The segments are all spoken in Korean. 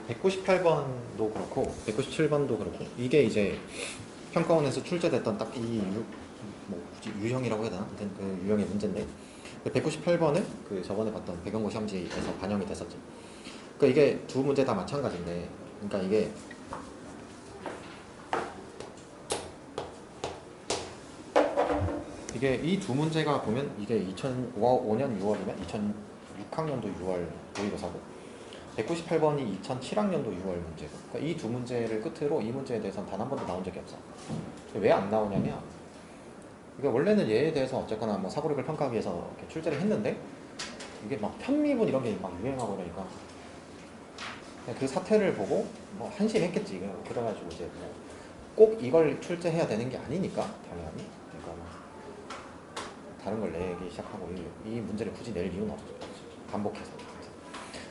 198번도 그렇고 197번도 그렇고 이게 이제 평가원에서 출제됐던 딱 이 뭐 굳이 유형이라고 해야 되나? 아무튼 그 유형의 문제인데 198번은 그 저번에 봤던 배경고 시험지에서 반영이 됐었지. 그러니까 이게 두 문제 다 마찬가지인데, 그러니까 이게 이 두 문제가 보면 이게 2005년 6월이면 2006학년도 6월 모의고사고 198번이 2007학년도 6월 문제고, 그러니까 이 두 문제를 끝으로 이 문제에 대해서는 단 한 번도 나온 적이 없어. 왜 안 나오냐면, 그러니까 원래는 얘에 대해서 어쨌거나 뭐 사고력을 평가하기 위해서 이렇게 출제를 했는데 이게 막 편미분 이런 게 막 유행하고 그러니까 그 사태를 보고 뭐 한심했겠지. 그래가지고 이제 꼭 이걸 출제해야 되는 게 아니니까 당연히 그러니까 뭐 다른 걸 내기 시작하고 이 문제를 굳이 낼 이유는 없었죠. 반복해서.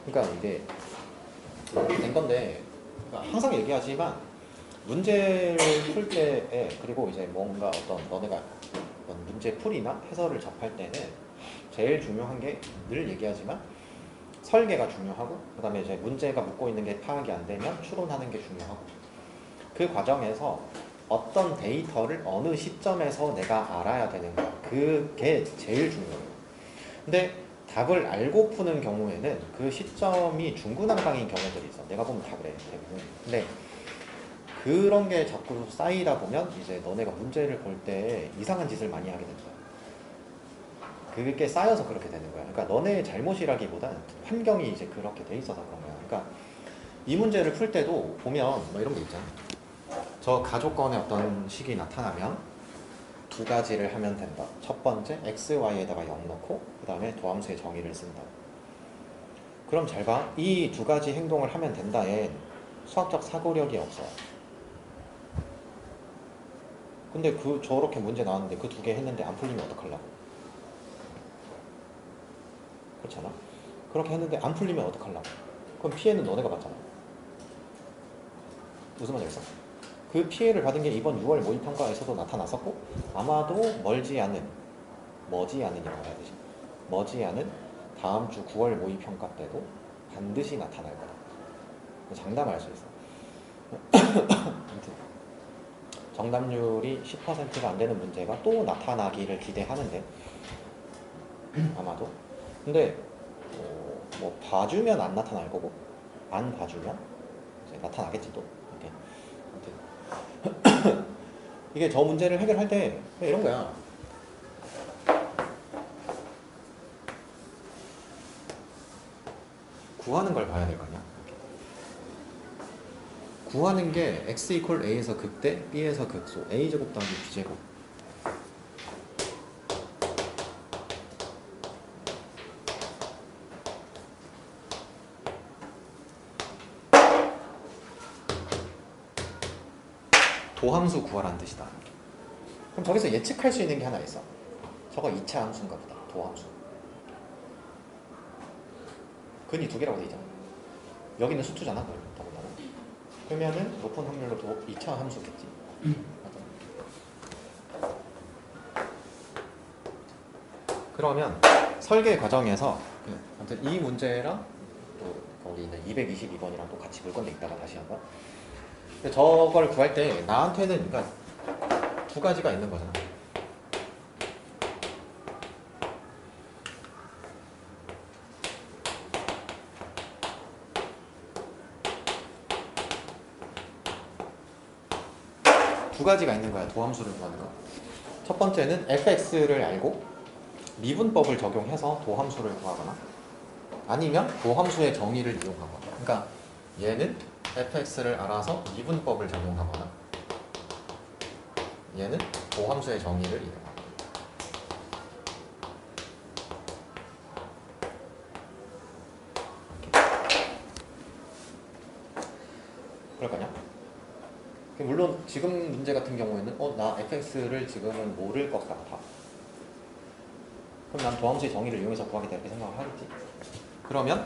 그러니까 이게 된 건데, 그러니까 항상 얘기하지만 문제를 풀 때에, 그리고 이제 뭔가 어떤 너네가 어떤 문제 풀이나 해설을 접할 때는 제일 중요한 게 늘 얘기하지만 설계가 중요하고, 그 다음에 이제 문제가 묻고 있는 게 파악이 안 되면 추론하는 게 중요하고, 그 과정에서 어떤 데이터를 어느 시점에서 내가 알아야 되는가, 그게 제일 중요해요. 근데 답을 알고 푸는 경우에는 그 시점이 중구난방인 경우들이 있어. 내가 보면 다 그래, 대부분. 근데 그런 게 자꾸 쌓이다 보면 이제 너네가 문제를 볼 때 이상한 짓을 많이 하게 된다. 그게 쌓여서 그렇게 되는 거야. 그러니까 너네의 잘못이라기보단 환경이 이제 그렇게 돼 있어서 그런 거야. 그러니까 이 문제를 풀 때도 보면 뭐 이런 게 있잖아. 저 가족권의 어떤 식이 나타나면 두 가지를 하면 된다. 첫 번째, x, y에다가 0 넣고 그 다음에 도함수의 정의를 쓴다. 그럼 잘 봐. 이 두 가지 행동을 하면 된다엔 수학적 사고력이 없어. 근데 저렇게 문제 나왔는데 그 두 개 했는데 안 풀리면 어떡하려고? 그렇잖아. 그렇게 했는데 안 풀리면 어떡하려고? 그럼 피해는 너네가 받잖아. 무슨 말이겠어? 그 피해를 받은 게 이번 6월 모의평가에서도 나타났었고, 아마도 머지않은이라고 해야 되지? 머지않은 다음 주 9월 모의평가 때도 반드시 나타날 거다. 장담할 수 있어. 아무튼 정답률이 10%가 안 되는 문제가 또 나타나기를 기대하는데, 아마도. 근데 뭐 봐주면 안 나타날 거고, 안 봐주면 이제 나타나겠지 또. 이렇게. 아무튼 이게 저 문제를 해결할 때 이런 거야. 구하는 걸 봐야 될 거 아니야. 구하는 게 x 이퀄 a에서 극대, b에서 극소, a제곱 더하기 b제곱. 도함수 구하라는 뜻이다. 그럼 저기서 예측할 수 있는 게 하나 있어. 저거 2차 함수인가 보다. 도함수. 근이 두 개라고 돼 있잖아. 여기는 수투잖아. 더군다나. 그러면은 높은 확률로 2차 함수겠지. 맞아. 그러면 설계 과정에서 아무튼 이 문제랑 또 거기 있는 222번이랑 또 같이 볼 건데 이따가 다시 한번. 저걸 구할 때 나한테는 그러니까 두 가지가 있는 거잖아. 두 가지가 있는 거야. 도함수를 구하는 거. 첫 번째는 fx를 알고 미분법을 적용해서 도함수를 구하거나, 아니면 도함수의 정의를 이용하거나. 그러니까 얘는 fx를 알아서 미분법을 적용하거나, 얘는 도함수의 정의를 이용하거나. 그럴 거냐? 물론 지금 문제 같은 경우에는 나 fx를 지금은 모를 것 같아. 그럼 난 도함수의 정의를 이용해서 구하겠다 이렇게 생각을 하겠지. 그러면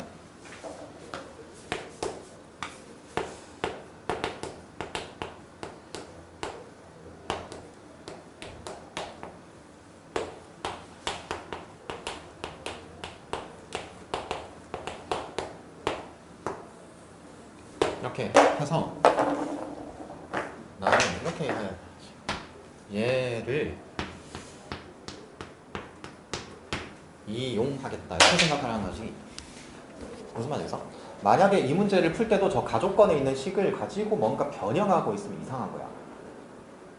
이렇게 해서 나는 이렇게 해야 돼. 얘를 이용하겠다 이렇게 생각하라는 거지. 무슨 말이겠어? 만약에 이 문제를 풀 때도 저 가족권에 있는 식을 가지고 뭔가 변형하고 있으면 이상한 거야.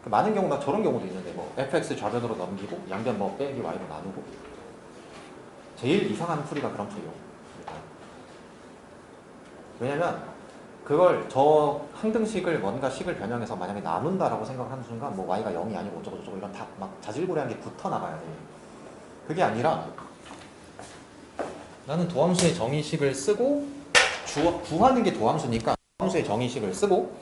많은 경우 막 저런 경우도 있는데 뭐 fx 좌변으로 넘기고 양변 뭐 빼기 y로 나누고. 제일 이상한 풀이가 그런 풀이요. 왜냐면 그걸 저 항등식을 뭔가 식을 변형해서 만약에 나눈다라고 생각하는 순간 뭐 y가 0이 아니고 어쩌고 저쩌고 이런 다 막 자질구레한 게 붙어 나가야 돼. 그게 아니라 나는 도함수의 정의식을 쓰고 구하는 게 도함수니까 도함수의 정의식을 쓰고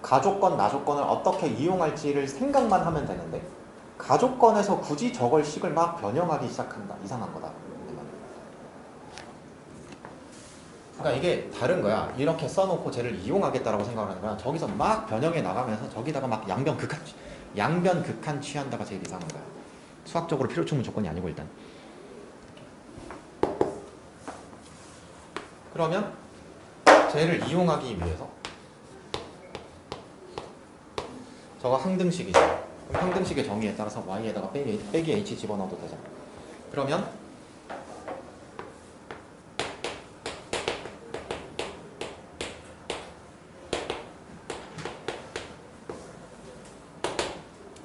가족권, 나족권을 어떻게 이용할지를 생각만 하면 되는데 가족권에서 굳이 저걸 식을 막 변형하기 시작한다. 이상한 거다. 그러니까 이게 다른 거야. 이렇게 써놓고 쟤를 이용하겠다라고 생각을 하는 거야. 저기서 막 변형해 나가면서 저기다가 막 양변 극한 취한다가 제일 이상한 거야. 수학적으로 필요 충분 조건이 아니고 일단. 그러면 쟤를 이용하기 위해서 저거 항등식이죠. 그럼 항등식의 정의에 따라서 y에다가 빼기 h 집어넣어도 되잖아. 그러면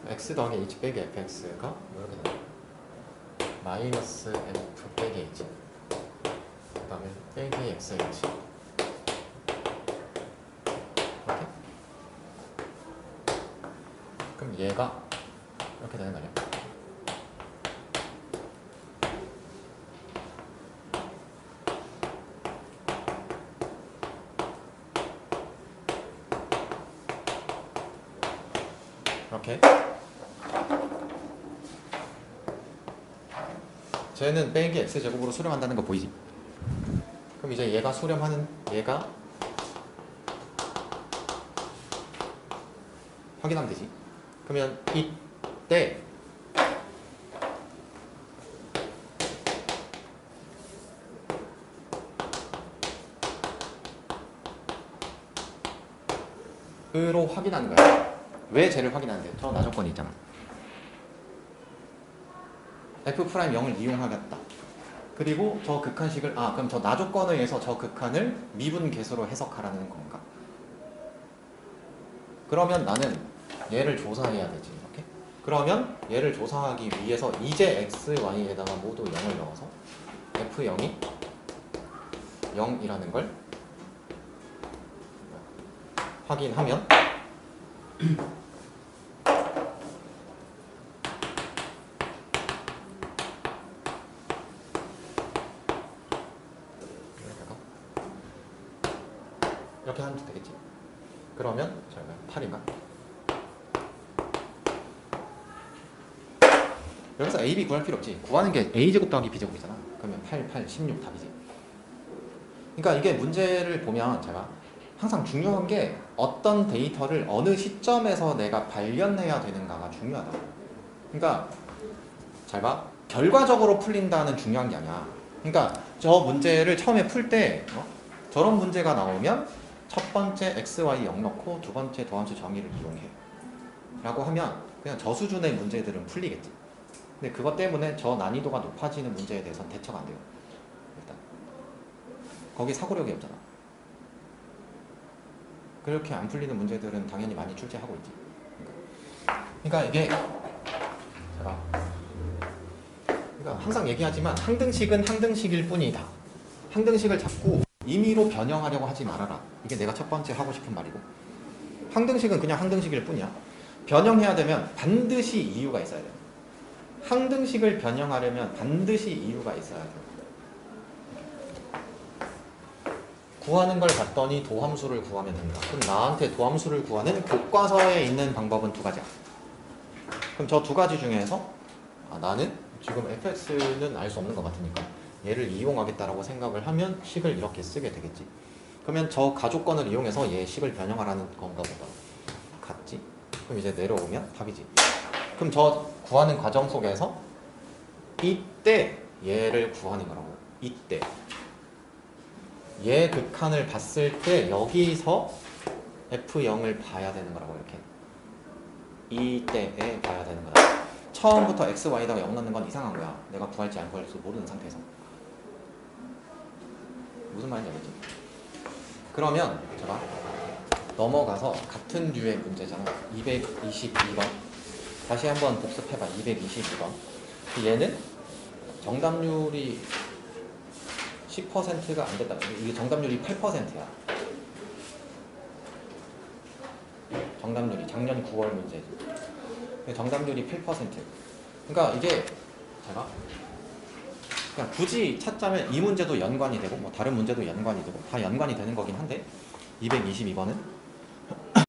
x 더하기 h 빼기 fx가 뭐 이렇게 되나? 마이너스 f 빼기 h 그 다음에 빼기 xh 이렇게? 그럼 얘가 이렇게 되는 거 아니야? 이렇게 쟤는 빼기 x제곱으로 수렴한다는 거 보이지? 그럼 이제 얘가 수렴하는 얘가 확인하면 되지. 그러면 이때 으로 확인하는 거야. 왜 쟤를 확인하는데? 저 나조건이 있잖아. f'0을 이용하겠다. 그리고 저 극한식을 그럼 저 나조건에 의해서 저 극한을 미분계수로 해석하라는 건가? 그러면 나는 얘를 조사해야 되지. 이렇게. 그러면 얘를 조사하기 위해서 이제 x, y에다가 모두 0을 넣어서 f0이 0이라는 걸 확인하면 이렇게 하면 되겠지. 그러면 저희가 8인가? 여기서 a, b 구할 필요 없지. 구하는 게 a제곱 더하기 b제곱이잖아. 그러면 8, 8, 16 답이지. 그러니까 이게 문제를 보면 제가 항상 중요한 게 어떤 데이터를 어느 시점에서 내가 발견해야 되는가가 중요하다. 그러니까 잘 봐. 결과적으로 풀린다는 중요한 게 아니야. 그러니까 저 문제를 처음에 풀 때 저런 문제가 나오면 첫 번째 x, y 0 넣고 두 번째 도함수 정의를 이용해 라고 하면 그냥 저 수준의 문제들은 풀리겠지. 근데 그것 때문에 저 난이도가 높아지는 문제에 대해서는 대처가 안 돼요. 일단 거기 사고력이 없잖아. 그렇게 안 풀리는 문제들은 당연히 많이 출제하고 있지. 그러니까 이게 제가 그러니까 항상 얘기하지만 항등식은 항등식일 뿐이다. 항등식을 자꾸 임의로 변형하려고 하지 말아라. 이게 내가 첫 번째 하고 싶은 말이고, 항등식은 그냥 항등식일 뿐이야. 변형해야 되면 반드시 이유가 있어야 돼. 항등식을 변형하려면 반드시 이유가 있어야 돼. 구하는 걸 봤더니 도함수를 구하면 된다. 그럼 나한테 도함수를 구하는 교과서에 있는 방법은 두 가지야. 그럼 저 두 가지 중에서 나는 지금 fx는 알 수 없는 것 같으니까 얘를 이용하겠다라고 생각을 하면 식을 이렇게 쓰게 되겠지. 그러면 저 가족권을 이용해서 얘 식을 변형하라는 건가 보다. 같지? 그럼 이제 내려오면 답이지. 그럼 저 구하는 과정 속에서 이때 얘를 구하는 거라고. 이때. 얘 극한을 봤을 때 여기서 F0을 봐야 되는 거라고 이렇게 이때에 봐야 되는 거다. 처음부터 x, y에다가 0 넣는 건 이상한 거야. 내가 구할지 안 구할지 모르는 상태에서. 무슨 말인지 알겠지? 그러면 제가 넘어가서 같은 류의 문제잖아. 222번 다시 한번 복습해봐. 222번 얘는 정답률이 10%가 안 됐다. 이게 정답률이 8%야. 정답률이 작년 9월 문제. 정답률이 8%. 그러니까 이게 제가 그냥 굳이 찾자면 이 문제도 연관이 되고 뭐 다른 문제도 연관이 되고 다 연관이 되는 거긴 한데 222번은